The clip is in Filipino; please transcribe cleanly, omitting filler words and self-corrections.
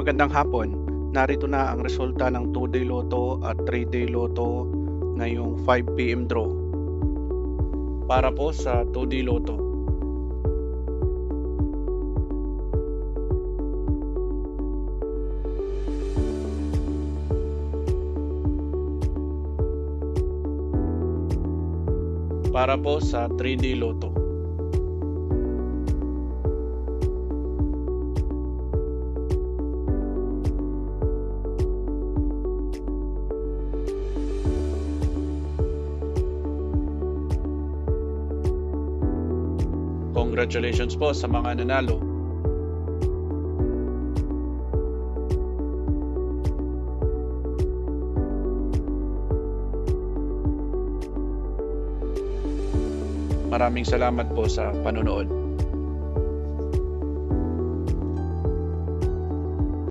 Magandang hapon. Narito na ang resulta ng 2-day Lotto at 3-day Lotto ngayong 5 PM draw. Para po sa 2-day Lotto. Para po sa 3-day Lotto. Congratulations po sa mga nanalo. Maraming salamat po sa panonood.